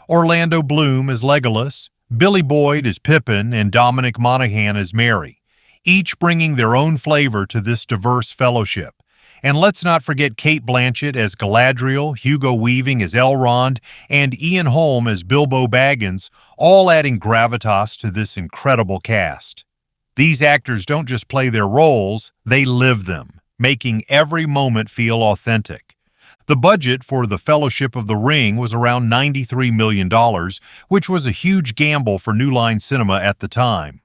Orlando Bloom as Legolas, Billy Boyd as Pippin, and Dominic Monaghan as Merry, each bringing their own flavor to this diverse fellowship. And let's not forget Cate Blanchett as Galadriel, Hugo Weaving as Elrond, and Ian Holm as Bilbo Baggins, all adding gravitas to this incredible cast. These actors don't just play their roles, they live them, making every moment feel authentic. The budget for The Fellowship of the Ring was around $93 million, which was a huge gamble for New Line Cinema at the time.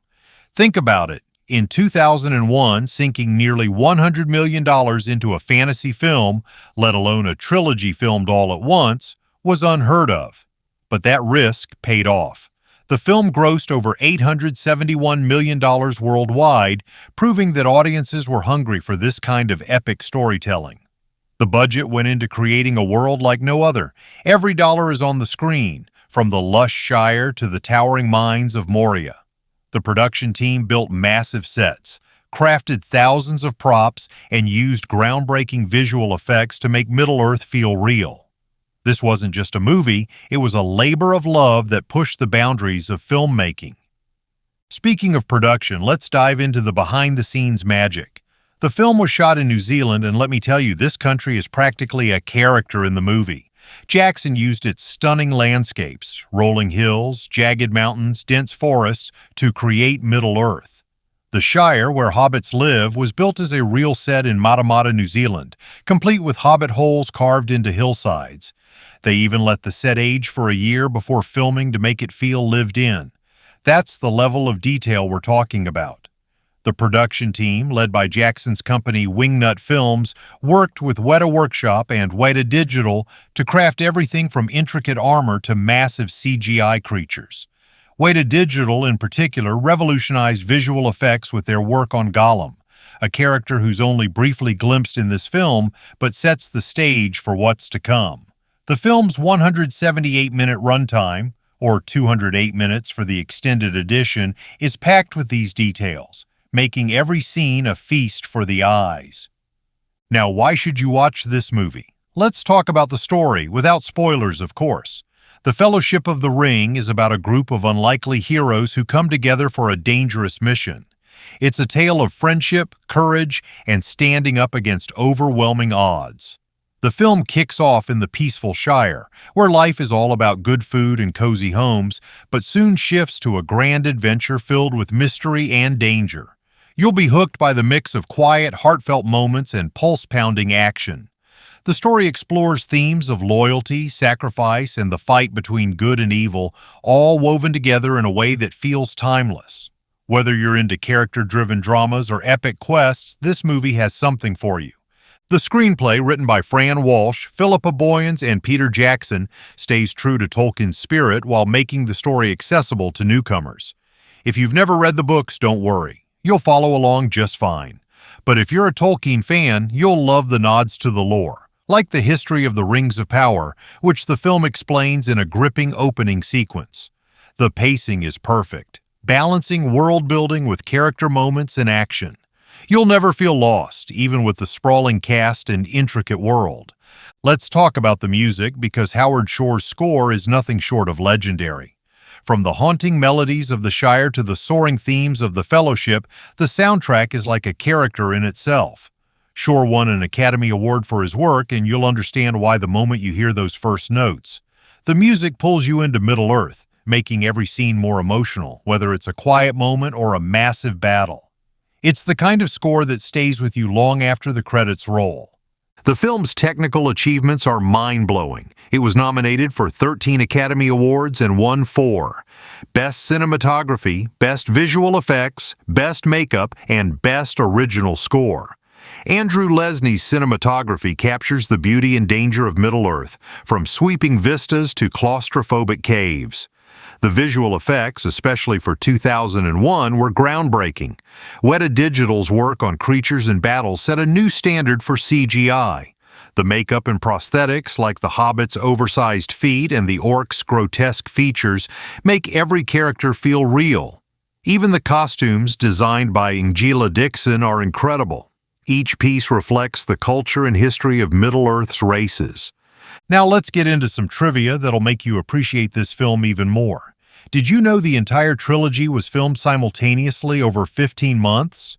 Think about it. In 2001, sinking nearly $100 million into a fantasy film, let alone a trilogy filmed all at once, was unheard of. But that risk paid off. The film grossed over $871 million worldwide, proving that audiences were hungry for this kind of epic storytelling. The budget went into creating a world like no other. Every dollar is on the screen, from the lush Shire to the towering mines of Moria. The production team built massive sets, crafted thousands of props, and used groundbreaking visual effects to make Middle-earth feel real. This wasn't just a movie, it was a labor of love that pushed the boundaries of filmmaking. Speaking of production, let's dive into the behind-the-scenes magic. The film was shot in New Zealand, and let me tell you, this country is practically a character in the movie. Jackson used its stunning landscapes, rolling hills, jagged mountains, dense forests, to create Middle-earth. The Shire, where hobbits live, was built as a real set in Matamata, New Zealand, complete with hobbit holes carved into hillsides. They even let the set age for a year before filming to make it feel lived in. That's the level of detail we're talking about. The production team, led by Jackson's company Wingnut Films, worked with Weta Workshop and Weta Digital to craft everything from intricate armor to massive CGI creatures. Weta Digital, in particular, revolutionized visual effects with their work on Gollum, a character who's only briefly glimpsed in this film but sets the stage for what's to come. The film's 178-minute runtime, or 208 minutes for the extended edition, is packed with these details, making every scene a feast for the eyes. Now, why should you watch this movie? Let's talk about the story, without spoilers, of course. The Fellowship of the Ring is about a group of unlikely heroes who come together for a dangerous mission. It's a tale of friendship, courage, and standing up against overwhelming odds. The film kicks off in the peaceful Shire, where life is all about good food and cozy homes, but soon shifts to a grand adventure filled with mystery and danger. You'll be hooked by the mix of quiet, heartfelt moments and pulse-pounding action. The story explores themes of loyalty, sacrifice, and the fight between good and evil, all woven together in a way that feels timeless. Whether you're into character-driven dramas or epic quests, this movie has something for you. The screenplay, written by Fran Walsh, Philippa Boyens, and Peter Jackson, stays true to Tolkien's spirit while making the story accessible to newcomers. If you've never read the books, don't worry. You'll follow along just fine. But if you're a Tolkien fan, you'll love the nods to the lore, like the history of the Rings of Power, which the film explains in a gripping opening sequence. The pacing is perfect, balancing world-building with character moments and action. You'll never feel lost, even with the sprawling cast and intricate world. Let's talk about the music, because Howard Shore's score is nothing short of legendary. From the haunting melodies of the Shire to the soaring themes of the Fellowship, the soundtrack is like a character in itself. Shore won an Academy Award for his work, and you'll understand why the moment you hear those first notes. The music pulls you into Middle-earth, making every scene more emotional, whether it's a quiet moment or a massive battle. It's the kind of score that stays with you long after the credits roll. The film's technical achievements are mind-blowing. It was nominated for 13 Academy Awards and won 4. Best Cinematography, Best Visual Effects, Best Makeup, and Best Original Score. Andrew Lesnie's cinematography captures the beauty and danger of Middle-earth, from sweeping vistas to claustrophobic caves. The visual effects, especially for 2001, were groundbreaking. Weta Digital's work on creatures and battles set a new standard for CGI. The makeup and prosthetics, like the Hobbit's oversized feet and the orc's grotesque features, make every character feel real. Even the costumes, designed by Angela Dixon, are incredible. Each piece reflects the culture and history of Middle-earth's races. Now let's get into some trivia that'll make you appreciate this film even more. Did you know the entire trilogy was filmed simultaneously over 15 months?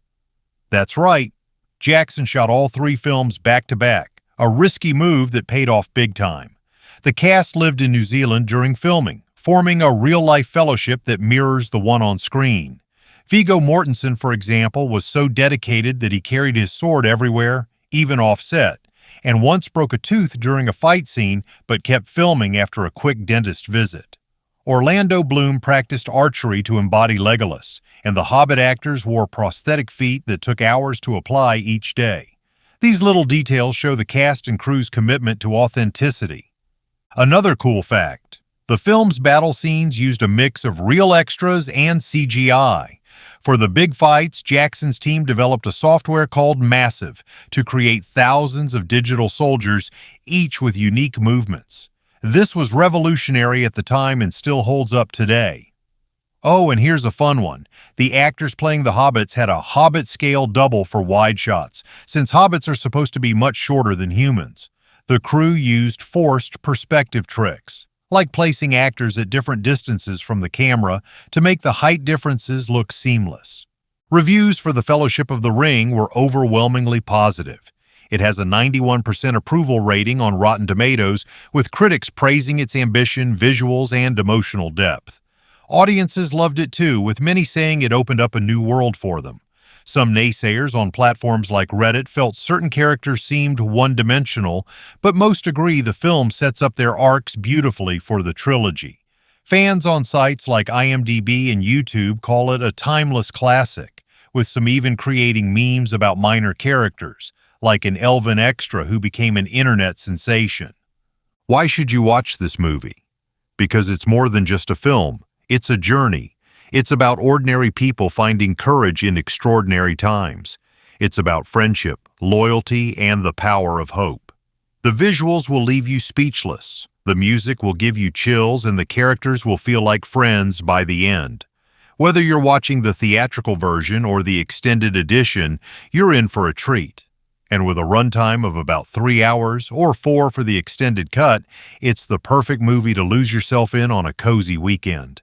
That's right. Jackson shot all three films back to back, a risky move that paid off big time. The cast lived in New Zealand during filming, forming a real-life fellowship that mirrors the one on screen. Viggo Mortensen, for example, was so dedicated that he carried his sword everywhere, even off-set, and once broke a tooth during a fight scene but kept filming after a quick dentist visit. Orlando Bloom practiced archery to embody Legolas, and the Hobbit actors wore prosthetic feet that took hours to apply each day. These little details show the cast and crew's commitment to authenticity. Another cool fact: the film's battle scenes used a mix of real extras and CGI. For the big fights, Jackson's team developed a software called Massive to create thousands of digital soldiers, each with unique movements. This was revolutionary at the time and still holds up today. Oh, and here's a fun one. The actors playing the hobbits had a Hobbit-scale double for wide shots, since hobbits are supposed to be much shorter than humans. The crew used forced perspective tricks, like placing actors at different distances from the camera to make the height differences look seamless. Reviews for The Fellowship of the Ring were overwhelmingly positive. It has a 91% approval rating on Rotten Tomatoes, with critics praising its ambition, visuals, and emotional depth. Audiences loved it too, with many saying it opened up a new world for them. Some naysayers on platforms like Reddit felt certain characters seemed one-dimensional, but most agree the film sets up their arcs beautifully for the trilogy. Fans on sites like IMDb and YouTube call it a timeless classic, with some even creating memes about minor characters, like an elven extra who became an internet sensation. Why should you watch this movie? Because it's more than just a film. It's a journey. It's about ordinary people finding courage in extraordinary times. It's about friendship, loyalty, and the power of hope. The visuals will leave you speechless. The music will give you chills, and the characters will feel like friends by the end. Whether you're watching the theatrical version or the extended edition, you're in for a treat. And with a runtime of about 3 hours, or 4 for the extended cut, it's the perfect movie to lose yourself in on a cozy weekend.